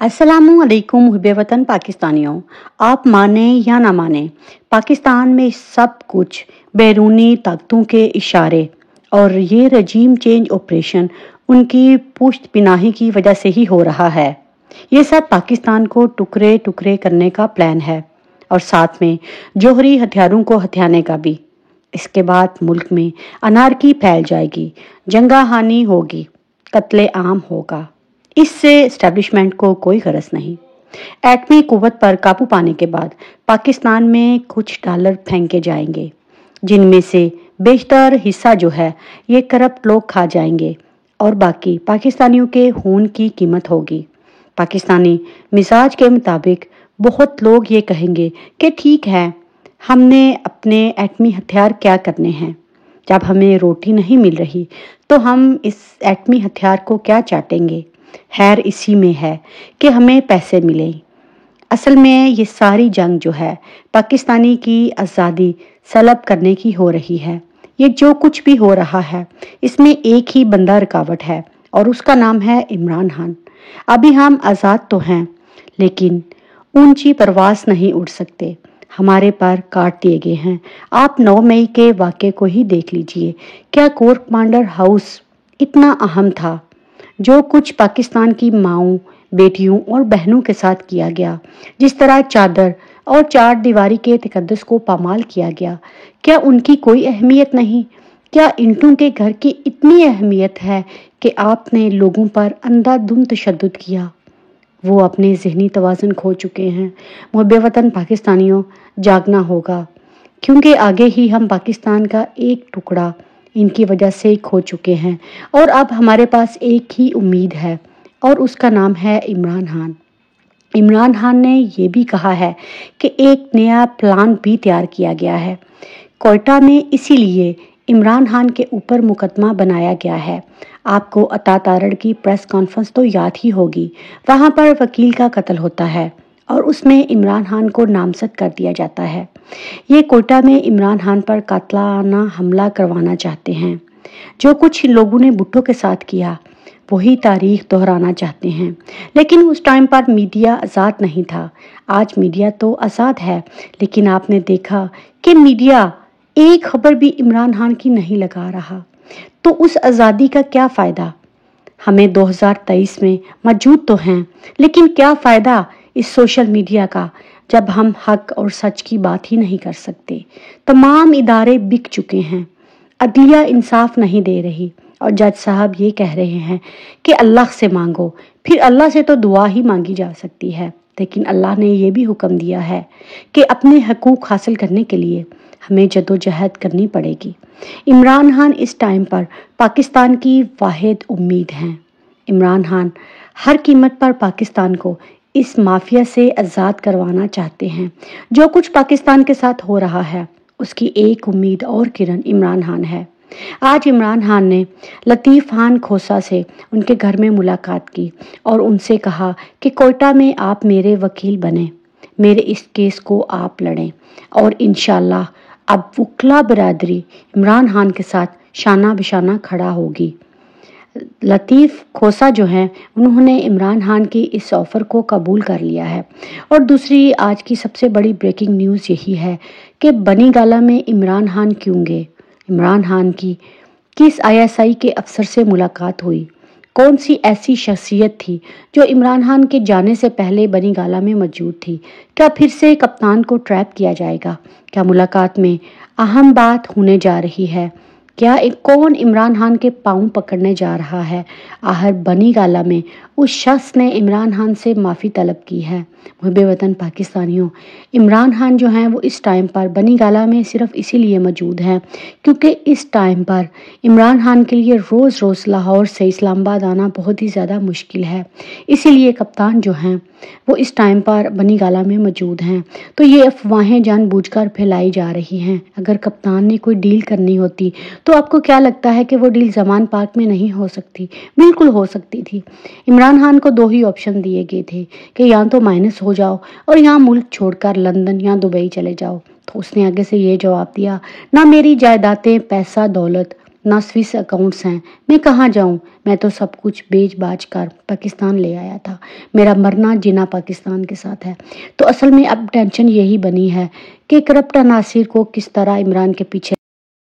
अस्सलामु अलैकुम हुब्बे वतन पाकिस्तानियों। आप माने या ना माने, पाकिस्तान में सब कुछ बैरूनी ताकतों के इशारे और ये रजीम चेंज ऑपरेशन उनकी पुश्त पिनाही की वजह से ही हो रहा है। ये सब पाकिस्तान को टुकड़े टुकड़े करने का प्लान है और साथ में जोहरी हथियारों को हथियाने का भी। इसके बाद मुल्क में अनारकी फैल जाएगी, जंगा हानि होगी, कत्ले आम होगा। इससे एस्टेब्लिशमेंट को कोई गरज नहीं। एटमी कुव्वत पर काबू पाने के बाद पाकिस्तान में कुछ डॉलर फेंके जाएंगे, जिनमें से बेशतर हिस्सा जो है ये करप्ट लोग खा जाएंगे और बाकी पाकिस्तानियों के खून की कीमत होगी। पाकिस्तानी मिजाज के मुताबिक बहुत लोग ये कहेंगे कि ठीक है, हमने अपने एटमी हथियार क्या करने हैं। जब हमें रोटी नहीं मिल रही तो हम इस एटमी हथियार को क्या चाटेंगे। खैर इसी में है कि हमें पैसे मिले। असल में ये सारी जंग जो है पाकिस्तानी की आज़ादी सलब करने की हो रही है। ये जो कुछ भी हो रहा है इसमें एक ही बंदा रुकावट है और उसका नाम है इमरान खान। अभी हम आज़ाद तो हैं लेकिन ऊंची परवास नहीं उड़ सकते, हमारे पर काट दिए गए हैं। आप 9 मई के वाक़े को ही देख लीजिए। क्या कोर कमांडर हाउस इतना अहम था? जो कुछ पाकिस्तान की माओं, बेटियों और बहनों के साथ किया गया, जिस तरह चादर और चार दीवारी के तकद्दुस को पामाल किया गया, क्या उनकी कोई अहमियत नहीं? क्या ईंटों के घर की इतनी अहमियत है कि आपने लोगों पर अंधाधुंध तशद्दुद किया? वो अपने ज़हनी तवाज़ुन खो चुके हैं। मुहब्बे वतन पाकिस्तानियों, जागना होगा, क्योंकि आगे ही हम पाकिस्तान का एक टुकड़ा इनकी वजह से खो चुके हैं और अब हमारे पास एक ही उम्मीद है और उसका नाम है इमरान खान। इमरान खान ने ये भी कहा है कि एक नया प्लान भी तैयार किया गया है कोयटा में, इसीलिए इमरान खान के ऊपर मुकदमा बनाया गया है। आपको अता तारड़ की प्रेस कॉन्फ्रेंस तो याद ही होगी। वहाँ पर वकील का कत्ल होता है और उसमें इमरान खान को नामजद कर दिया जाता है। ये कोयटा में इमरान खान पर कातलाना हमला करवाना चाहते हैं। जो कुछ लोगों ने भुट्टो के साथ किया वही तारीख दोहराना चाहते हैं, लेकिन उस टाइम पर मीडिया आज़ाद नहीं था। आज मीडिया तो आज़ाद है, लेकिन आपने देखा कि मीडिया एक खबर भी इमरान खान की नहीं लगा रहा। तो उस आज़ादी का क्या फ़ायदा? हमें 2023 में मौजूद तो हैं, लेकिन क्या फ़ायदा इस सोशल मीडिया का जब हम हक और सच की बात ही नहीं कर सकते। तमाम इदारे बिक चुके हैं, अदलिया इंसाफ नहीं दे रही और जज साहब ये कह रहे हैं कि अल्लाह से मांगो। फिर अल्लाह से तो दुआ ही मांगी जा सकती है, लेकिन अल्लाह ने ये भी हुक्म दिया है कि अपने हकूक़ हासिल करने के लिए हमें जद्दोजहद करनी पड़ेगी। इमरान खान इस टाइम पर पाकिस्तान की वाहिद उम्मीद हैं। इमरान खान हर कीमत पर पाकिस्तान को इस माफिया से आज़ाद करवाना चाहते हैं। जो कुछ पाकिस्तान के साथ हो रहा है उसकी एक उम्मीद और किरण इमरान खान है। आज इमरान खान ने लतीफ़ खान खोसा से उनके घर में मुलाकात की और उनसे कहा कि कोयटा में आप मेरे वकील बने, मेरे इस केस को आप लड़ें और इंशाल्लाह अब वकला बरादरी इमरान खान के साथ शाना बिशाना खड़ा होगी। लतीफ़ खोसा जो हैं उन्होंने इमरान खान की इस ऑफ़र को कबूल कर लिया है। और दूसरी आज की सबसे बड़ी ब्रेकिंग न्यूज़ यही है कि बनी गाला में इमरान खान क्यों गए। इमरान खान की किस आईएसआई के अफसर से मुलाकात हुई? कौन सी ऐसी शख्सियत थी जो इमरान खान के जाने से पहले बनी गाला में मौजूद थी? क्या फिर से कप्तान को ट्रैप किया जाएगा? क्या मुलाकात में अहम बात होने जा रही है? क्या एक कौन इमरान खान के पाँव पकड़ने जा रहा है? आहर बनी गाला में उस शख्स ने इमरान खान से माफ़ी तलब की है। मुहब्बे वतन पाकिस्तानियों, इमरान खान जो हैं वो इस टाइम पर बनी गाला में सिर्फ इसीलिए मौजूद हैं क्योंकि इस टाइम पर इमरान खान के लिए रोज़ रोज़ लाहौर से इस्लामाबाद आना बहुत ही ज़्यादा मुश्किल है। इसीलिए कप्तान जो हैं वो इस टाइम पर बनी गाला में मौजूद हैं। तो ये अफवाहें जानबूझकर फैलाई जा रही हैं। अगर कप्तान ने कोई डील करनी होती तो आपको क्या लगता है कि वो डील ज़मान पार्क में नहीं हो सकती? बिल्कुल हो सकती थी। इमरान खान को 2 ही ऑप्शन दिए गए थे कि या तो माइनस हो जाओ और यहाँ मुल्क छोड़कर लंदन या दुबई चले जाओ। तो उसने आगे से ये जवाब दिया, ना मेरी जायदादें, पैसा, दौलत, ना स्विस अकाउंट्स हैं, मैं कहाँ जाऊँ? میں تو سب کچھ بیچ باچ کر پاکستان لے آیا تھا، میرا مرنا جینا پاکستان کے ساتھ ہے۔ تو اصل میں اب ٹینشن یہی بنی ہے کہ کرپٹ عناصر کو کس طرح عمران کے پیچھے